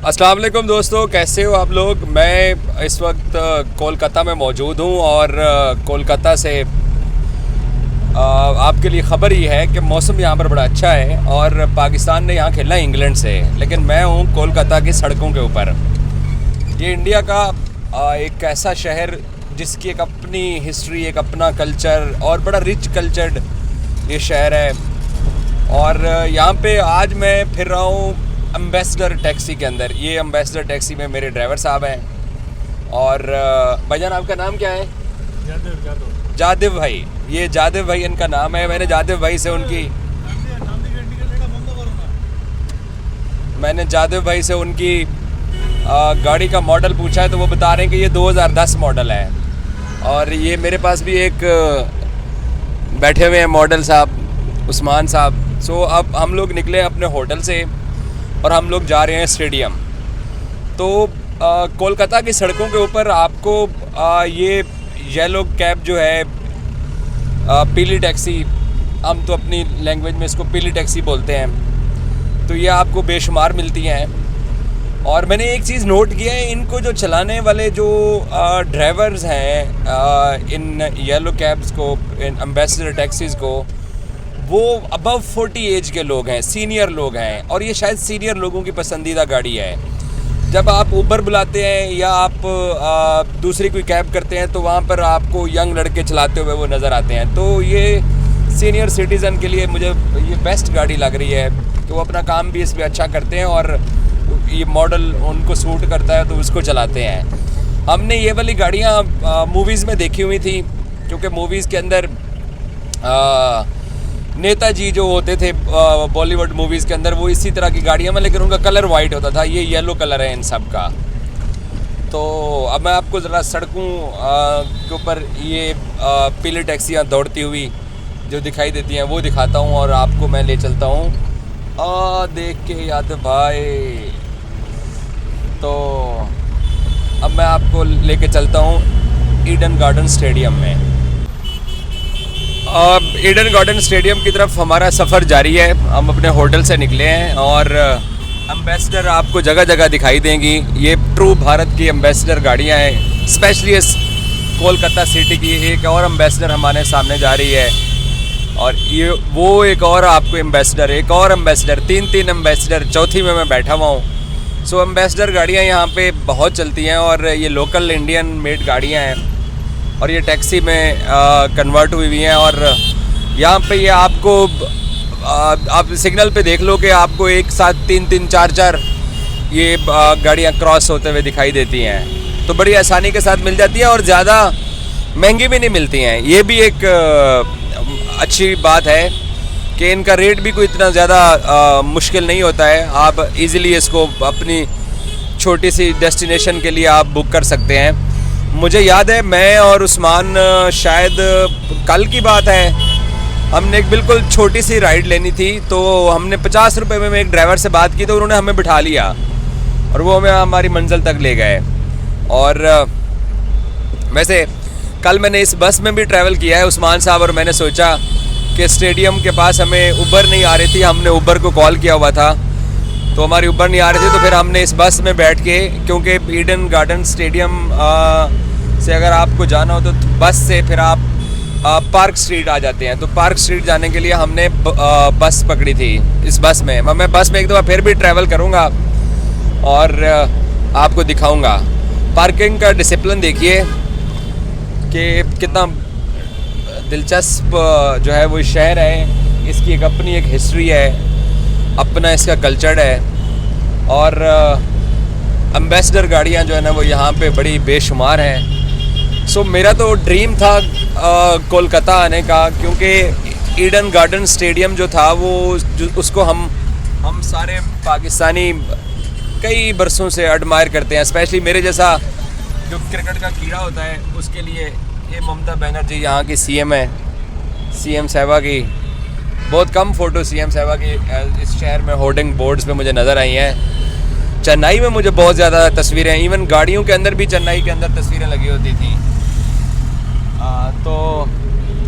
अस्सलाम वालेकुम दोस्तों, कैसे हो आप लोग। मैं इस वक्त कोलकाता में मौजूद हूँ और कोलकाता से आपके लिए ख़बर ये है कि मौसम यहाँ पर बड़ा अच्छा है और पाकिस्तान ने यहाँ खेलना है इंग्लैंड से, लेकिन मैं हूँ कोलकाता की सड़कों के ऊपर। ये इंडिया का एक ऐसा शहर जिसकी एक अपनी हिस्ट्री, एक अपना कल्चर और बड़ा रिच कल्चर्ड ये शहर है। और यहाँ पे आज मैं फिर रहा हूँ एम्बेसडर टैक्सी के अंदर। ये एम्बेसडर टैक्सी में मेरे ड्राइवर साहब हैं। और भाईजान आपका नाम क्या है? जादिव भाई। ये जादिव भाई इनका नाम है। मैंने जादिव भाई से उनकी गाड़ी का मॉडल पूछा है, तो वो बता रहे हैं कि ये 2010 मॉडल है। और ये मेरे पास भी एक बैठे हुए हैं मॉडल साहब, उस्मान साहब। सो अब हम लोग निकले अपने होटल से और हम लोग जा रहे हैं स्टेडियम। तो कोलकाता की सड़कों के ऊपर आपको ये येलो कैब जो है, पीली टैक्सी, हम तो अपनी लैंग्वेज में इसको पीली टैक्सी बोलते हैं, तो ये आपको बेशुमार मिलती हैं। और मैंने एक चीज़ नोट किया है, इनको जो चलाने वाले जो ड्राइवर्स हैं इन येलो कैब्स को, इन एम्बेसडर टैक्सीज़ को, वो अबव 40 एज के लोग हैं, सीनियर लोग हैं। और ये शायद सीनियर लोगों की पसंदीदा गाड़ी है। जब आप ऊबर बुलाते हैं या आप दूसरी कोई कैब करते हैं तो वहाँ पर आपको यंग लड़के चलाते हुए वो नज़र आते हैं। तो ये सीनियर सिटीज़न के लिए मुझे ये बेस्ट गाड़ी लग रही है कि वो अपना काम भी इस पर अच्छा करते हैं और ये मॉडल उनको सूट करता है तो उसको चलाते हैं। हमने ये वाली गाड़ियाँ मूवीज़ में देखी हुई थी, क्योंकि मूवीज़ के अंदर नेताजी जो होते थे बॉलीवुड मूवीज़ के अंदर, वो इसी तरह की गाड़ियाँ में, लेकिन उनका कलर वाइट होता था। ये येलो कलर है इन सब का। तो अब मैं आपको ज़रा सड़कों के ऊपर ये पीली टैक्सियाँ दौड़ती हुई जो दिखाई देती हैं वो दिखाता हूँ और आपको मैं ले चलता हूँ देख के याद भाई। तो अब मैं आपको लेके चलता हूँ ईडन गार्डन स्टेडियम में। ईडन गार्डन स्टेडियम की तरफ हमारा सफ़र जारी है। हम अपने होटल से निकले हैं और एम्बेसडर आपको जगह जगह दिखाई देंगी। ये ट्रू भारत की एम्बेसडर गाड़ियां हैं। स्पेशली इस कोलकाता सिटी की एक और एम्बेसडर हमारे सामने जा रही है और ये वो एक और आपको एम्बेसडर, एक और एम्बेसडर, तीन एम्बेसडर, चौथी में मैं बैठा हुआ हूँ। सो एम्बेसडर गाड़ियाँ यहाँ पे बहुत चलती हैं और ये लोकल इंडियन मेड गाड़ियाँ हैं और ये टैक्सी में कन्वर्ट हुई हैं। और यहाँ पे ये आपको आप सिग्नल पे देख लो कि आपको एक साथ तीन चार ये गाड़ियाँ क्रॉस होते हुए दिखाई देती हैं। तो बड़ी आसानी के साथ मिल जाती हैं और ज़्यादा महंगी भी नहीं मिलती हैं। ये भी एक अच्छी बात है कि इनका रेट भी कोई इतना ज़्यादा मुश्किल नहीं होता है। आप इजीली इसको अपनी छोटी सी डेस्टिनेशन के लिए आप बुक कर सकते हैं। मुझे याद है मैं और उस्मान, शायद कल की बात है, हमने एक बिल्कुल छोटी सी राइड लेनी थी। तो हमने 50 रुपये में एक ड्राइवर से बात की तो उन्होंने हमें बिठा लिया और वो हमें हमारी मंजिल तक ले गए। और वैसे कल मैंने इस बस में भी ट्रैवल किया है उस्मान साहब, और मैंने सोचा कि स्टेडियम के पास हमें उबर नहीं आ रही थी। हमने उबर को कॉल किया हुआ था तो हमारी उबर नहीं आ रही थी, तो फिर हमने इस बस में बैठ के, क्योंकि ईडन गार्डन स्टेडियम से अगर आपको जाना हो तो बस से फिर आप पार्क स्ट्रीट आ जाते हैं। तो पार्क स्ट्रीट जाने के लिए हमने बस पकड़ी थी। इस बस में मैं बस में एक दफ़ा फिर भी ट्रैवल करूँगा और आपको दिखाऊँगा। पार्किंग का डिसिप्लिन देखिए कि कितना दिलचस्प जो है वो शहर है। इसकी एक अपनी एक हिस्ट्री है, अपना इसका कल्चर है। और एम्बेसडर गाड़ियाँ जो है ना वो यहाँ पे बड़ी बेशुमार हैं। सो मेरा तो ड्रीम था कोलकाता आने का, क्योंकि ईडन गार्डन स्टेडियम जो था वो उसको हम सारे पाकिस्तानी कई बरसों से एडमायर करते हैं। स्पेशली मेरे जैसा जो क्रिकेट का कीड़ा होता है उसके लिए। ये ममता बनर्जी यहाँ की सीएम है, सीएम साहिबा की बहुत कम फ़ोटो सीएम साहिबा की इस शहर में होर्डिंग बोर्ड्स पे मुझे नज़र आई हैं। चेन्नई में मुझे बहुत ज़्यादा तस्वीरें, इवन गाड़ियों के अंदर भी चेन्नई के अंदर तस्वीरें लगी होती थी। तो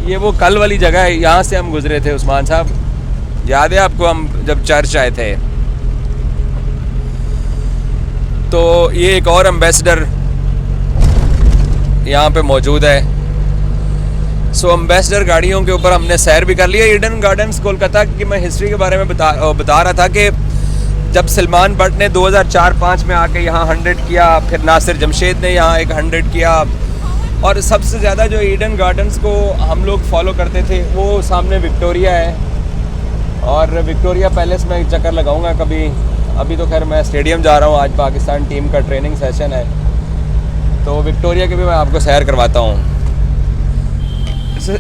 ये वो कल वाली जगह है, यहाँ से हम गुजरे थे उस्मान साहब, याद है आपको, हम जब चर्च आए थे। तो ये एक और एम्बेसडर यहाँ पे मौजूद है। सो एम्बेसडर गाड़ियों के ऊपर हमने सैर भी कर लिया। ईडन गार्डन्स कोलकाता की मैं हिस्ट्री के बारे में बता रहा था कि जब सलमान बट ने 2004-05 में आके यहाँ 100 किया, फिर नासिर जमशेद ने यहाँ एक 100 किया, और सबसे ज़्यादा जो ईडन गार्डन्स को हम लोग फॉलो करते थे वो सामने विक्टोरिया है। और विक्टोरिया पैलेस में एक चक्कर लगाऊंगा कभी। अभी तो खैर मैं स्टेडियम जा रहा हूँ, आज पाकिस्तान टीम का ट्रेनिंग सेशन है, तो विक्टोरिया के भी मैं आपको सैर करवाता हूँ।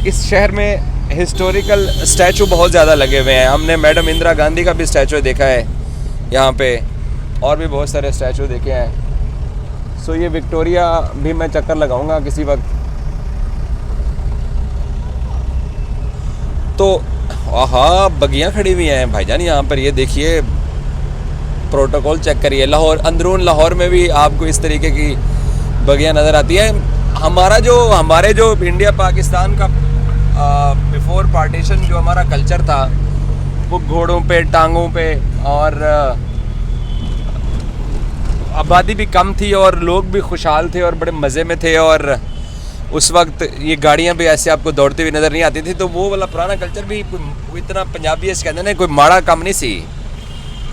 इस शहर में हिस्टोरिकल स्टैचू बहुत ज़्यादा लगे हुए हैं। हमने मैडम इंदिरा गांधी का भी स्टैचू देखा है यहाँ पे, और भी बहुत सारे स्टैचू देखे हैं। सो ये विक्टोरिया भी मैं चक्कर लगाऊंगा किसी वक्त। तो आहा, बगियाँ खड़ी हुई हैं भाईजान यहाँ पर, ये देखिए, प्रोटोकॉल चेक करिए। लाहौर, अंदरून लाहौर में भी आपको इस तरीके की बगियाँ नज़र आती है। हमारे जो इंडिया पाकिस्तान का बिफोर पार्टीशन जो हमारा कल्चर था वो घोड़ों पे, टांगों पे, और आबादी भी कम थी और लोग भी खुशहाल थे और बड़े मज़े में थे। और उस वक्त ये गाड़ियाँ भी ऐसे आपको दौड़ती हुई नज़र नहीं आती थी। तो वो वाला पुराना कल्चर भी इतना पंजाबी ऐसे कहते हैं, कोई माड़ा काम नहीं सी,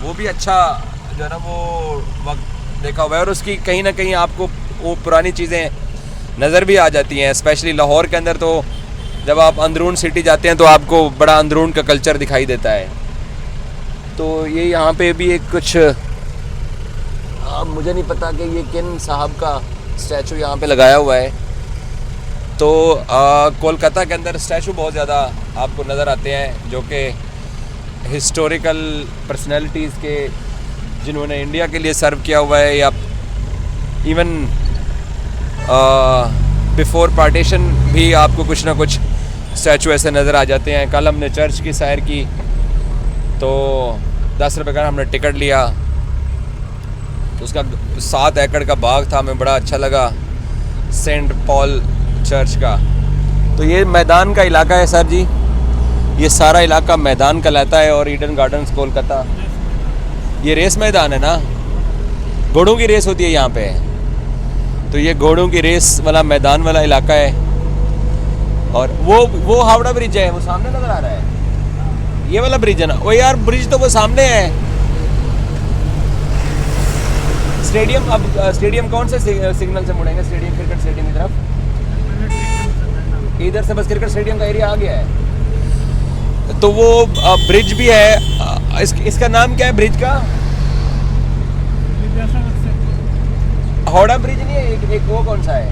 वो भी अच्छा जो है ना वो वक्त देखा हुआ है। और उसकी कहीं ना कहीं आपको वो पुरानी चीज़ें नज़र भी आ जाती हैं, स्पेशली लाहौर के अंदर। तो जब आप अंदरून सिटी जाते हैं तो आपको बड़ा अंदरून का कल्चर दिखाई देता है। तो ये यहाँ पे भी एक कुछ मुझे नहीं पता कि ये किन साहब का स्टैचू यहाँ पे लगाया हुआ है। तो कोलकाता के अंदर स्टैचू बहुत ज़्यादा आपको नज़र आते हैं जो कि हिस्टोरिकल पर्सनैलिटीज़ के, जिन्होंने इंडिया के लिए सर्व किया हुआ है, या इवन बिफोर पार्टीशन भी आपको कुछ ना कुछ स्टैचू ऐसे नज़र आ जाते हैं। कल हमने चर्च की सैर की तो 10 रुपये का हमने टिकट लिया। उसका 7 एकड़ का बाग था, हमें बड़ा अच्छा लगा, सेंट पॉल चर्च का। तो ये मैदान का इलाका है सर जी, ये सारा इलाका मैदान कहलाता है। और ईडन गार्डन्स कोलकाता, ये रेस मैदान है ना, घोड़ों की रेस होती है यहाँ पे, तो ये घोड़ों की रेस वाला मैदान वाला इलाका है। और वो हावड़ा ब्रिज है, वो सामने नजर आ रहा है, ये वाला ब्रिज है ना। वो यार ब्रिज तो वो सामने है। स्टेडियम, अब स्टेडियम कौन से सिग्नल से मुड़ेंगे? स्टेडियम, क्रिकेट स्टेडियम की तरफ, इधर से बस क्रिकेट स्टेडियम का एरिया आ गया है। तो वो ब्रिज भी है। इसका नाम क्या है ब्रिज का? हावड़ा ब्रिज नहीं है, एक वो कौन सा है?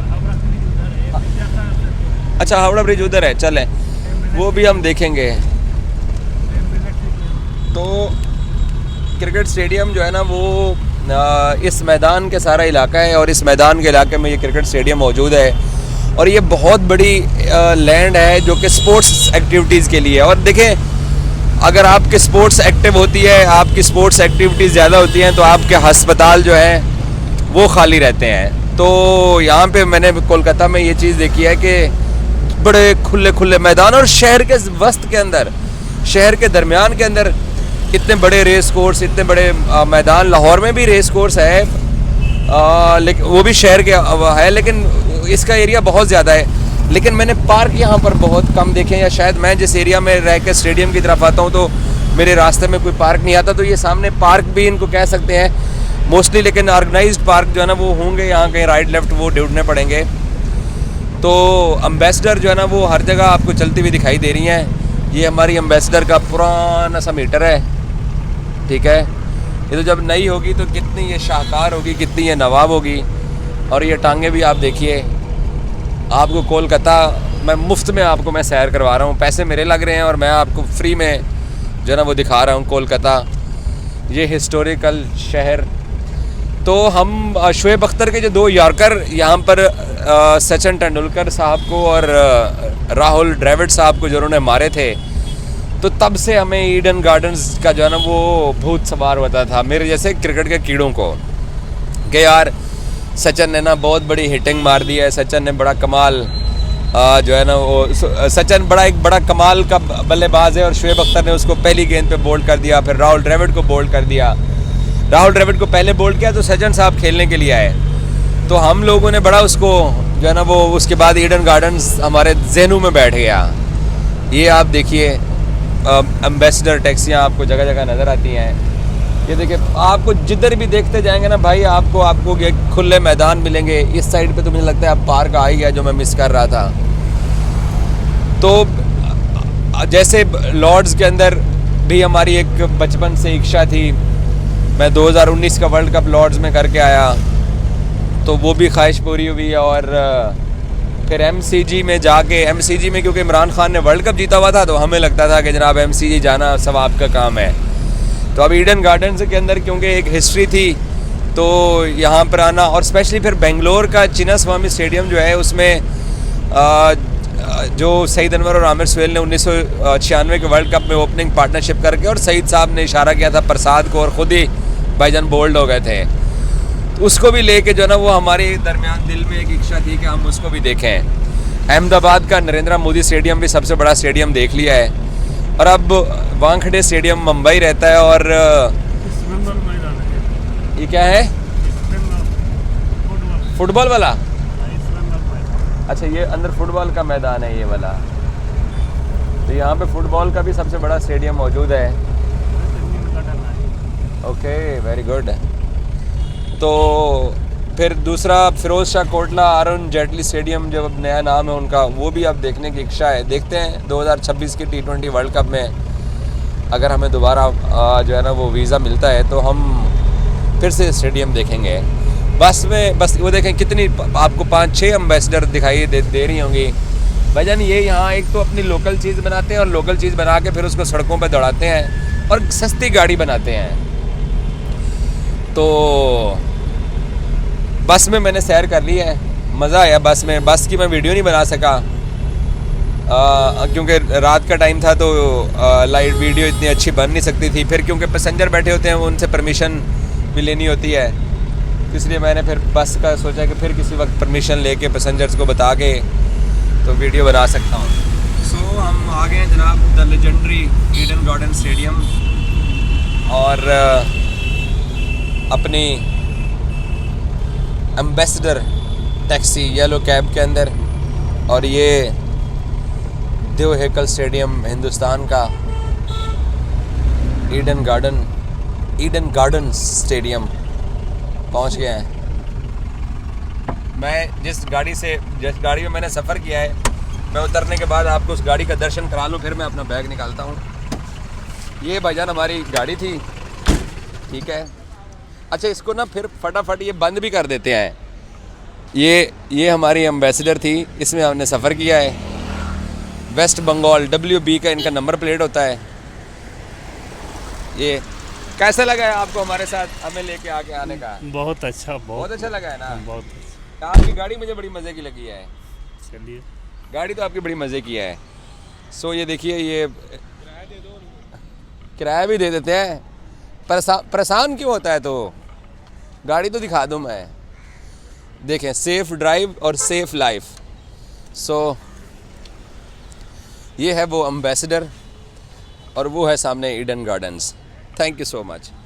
अच्छा, हावड़ा ब्रिज उधर है, चलें वो भी हम देखेंगे। तो क्रिकेट स्टेडियम जो है ना वो इस मैदान के सारा इलाका है, और इस मैदान के इलाके में ये क्रिकेट स्टेडियम मौजूद है। और ये बहुत बड़ी लैंड है जो कि स्पोर्ट्स एक्टिविटीज़ के लिए। और देखें, अगर आपके स्पोर्ट्स एक्टिव होती है, आपकी स्पोर्ट्स एक्टिविटीज़ ज़्यादा होती हैं, तो आपके अस्पताल जो है वो खाली रहते हैं। तो यहाँ पे मैंने कोलकाता में ये चीज़ देखी है कि बड़े खुले खुले मैदान, और शहर के वस्त के अंदर, शहर के दरमियान के अंदर इतने बड़े रेस कोर्स, इतने बड़े मैदान। लाहौर में भी रेस कोर्स है, लेकिन वो भी शहर के है, लेकिन इसका एरिया बहुत ज़्यादा है। लेकिन मैंने पार्क यहाँ पर बहुत कम देखे हैं, या शायद मैं जिस एरिया में रह के स्टेडियम की तरफ आता हूँ तो मेरे रास्ते में कोई पार्क नहीं आता। तो ये सामने पार्क भी इनको कह सकते हैं मोस्टली, लेकिन ऑर्गेनाइज्ड पार्क जो है ना वो होंगे यहाँ कहीं राइट लेफ्ट, वो ढूंढने पड़ेंगे। तो एम्बेसडर जो है ना वो हर जगह आपको चलती हुई दिखाई दे रही हैं। ये हमारी एम्बेसडर का पुराना सा मीटर है, ठीक है। ये तो जब नई होगी तो कितनी ये शाहकार होगी, कितनी ये नवाब होगी। और ये टांगे भी आप देखिए, आपको कोलकाता मैं मुफ्त में आपको मैं सैर करवा रहा हूँ, पैसे मेरे लग रहे हैं और मैं आपको फ्री में जो है ना वो दिखा रहा हूँ कोलकाता, ये हिस्टोरिकल शहर। तो हम शोएब अख्तर के जो 2 यॉर्कर यहाँ पर सचिन तेंदुलकर साहब को और राहुल द्रविड़ साहब को जो उन्होंने मारे थे, तो तब से हमें ईडन गार्डन्स का जो है ना वो भूत सवार होता था मेरे जैसे क्रिकेट के कीड़ों को, कि यार सचिन ने ना बहुत बड़ी हिटिंग मार दी है, सचिन ने बड़ा कमाल जो है ना वो, सचिन एक बड़ा कमाल का बल्लेबाज है और शोएब अख्तर ने उसको पहली गेंद पे बोल्ड कर दिया, फिर राहुल द्रविड़ को बोल्ड कर दिया। राहुल द्रविड़ को पहले बोल्ड किया तो सचिन साहब खेलने के लिए आए, तो हम लोगों ने बड़ा उसको जो है ना वो, उसके बाद ईडन गार्डन्स हमारे जहनों में बैठ गया। ये आप देखिए एम्बेसडर टैक्सियाँ आपको जगह जगह नज़र आती हैं। ये देखिए आपको जिधर भी देखते जाएंगे ना भाई, आपको एक खुले मैदान मिलेंगे। इस साइड पे तो मुझे लगता है अब पार्क आ ही गया जो मैं मिस कर रहा था। तो जैसे लॉर्ड्स के अंदर भी हमारी एक बचपन से इच्छा थी, मैं 2019 का वर्ल्ड कप लॉर्ड्स में करके आया, तो वो भी ख्वाहिश पूरी हुई। और फिर MCG में जाके, MCG में क्योंकि इमरान खान ने वर्ल्ड कप जीता हुआ था तो हमें लगता था कि जनाब MCG जाना सवाब का काम है। तो अब ईडन गार्डन्स के अंदर क्योंकि एक हिस्ट्री थी तो यहाँ पर आना, और स्पेशली फिर बेंगलोर का चिन्नास्वामी स्टेडियम जो है उसमें जो सईद अनवर और आमिर सुहेल ने 1996 के वर्ल्ड कप में ओपनिंग पार्टनरशिप करके, और सईद साहब ने इशारा किया था प्रसाद को, और ख़ुद ही भाईजान बोल्ड हो गए थे, तो उसको भी लेके जो है ना वो हमारे दरमियान दिल में एक इच्छा थी कि हम उसको भी देखें। अहमदाबाद का नरेंद्र मोदी स्टेडियम भी सबसे बड़ा स्टेडियम देख लिया है, और अब वानखेड़े स्टेडियम मुंबई रहता है। और ये क्या है, फुटबॉल वाला? अच्छा, ये अंदर फुटबॉल का मैदान है ये वाला। तो यहाँ पे फुटबॉल का भी सबसे बड़ा स्टेडियम मौजूद है। Okay, very good. तो फिर दूसरा फिरोज शाह कोटला अरुण जेटली स्टेडियम, जो अब नया नाम है उनका, वो भी अब देखने की इच्छा है। देखते हैं 2026 के T20 वर्ल्ड कप में अगर हमें दोबारा जो है ना वो वीज़ा मिलता है तो हम फिर से स्टेडियम देखेंगे। बस में बस वो देखें कितनी आपको 5-6 एम्बेसडर दिखाई दे रही होंगी भाईजान। ये यहाँ एक तो अपनी लोकल चीज़ बनाते हैं, और लोकल चीज़ बना के फिर उसको सड़कों पर दौड़ाते हैं और सस्ती गाड़ी बनाते हैं। तो बस में मैंने सैर कर ली है, मज़ा आया बस में। बस की मैं वीडियो नहीं बना सका क्योंकि रात का टाइम था, तो लाइव वीडियो इतनी अच्छी बन नहीं सकती थी। फिर क्योंकि पैसेंजर बैठे होते हैं उनसे परमिशन भी लेनी होती है, इसलिए मैंने फिर बस का सोचा कि फिर किसी वक्त परमिशन लेके पैसेंजर्स को बता के तो वीडियो बना सकता हूँ। सो हम आ गए हैं जनाब the legendary Eden garden stadium, और अपनी एम्बेसडर टैक्सी येलो कैब के अंदर, और ये देव हेकल स्टेडियम हिंदुस्तान का ईडन गार्डन स्टेडियम पहुंच गए हैं। मैं जिस गाड़ी में मैंने सफ़र किया है, मैं उतरने के बाद आपको उस गाड़ी का दर्शन करा लूँ, फिर मैं अपना बैग निकालता हूँ। ये भाईजान हमारी गाड़ी थी, ठीक है। अच्छा, इसको ना फिर फटाफट ये बंद भी कर देते हैं। ये हमारी एम्बेसडर थी, इसमें हमने सफ़र किया है। वेस्ट बंगाल WB का इनका नंबर प्लेट होता है। ये कैसा लगा है आपको हमारे साथ हमें लेके आने का? बहुत अच्छा, बहुत अच्छा लगा है ना? बहुत अच्छा। आपकी गाड़ी मुझे बड़ी मज़े की लगी है। चलिए, गाड़ी तो आपकी बड़ी मज़े की है। सो ये देखिए, ये किराया भी दे देते हैं। परेशान क्यों होता है? तो गाड़ी तो दिखा दूँ मैं। देखें, सेफ़ ड्राइव और सेफ़ लाइफ। सो ये है वो एम्बेसडर, और वो है सामने Eden gardens. Thank you so much.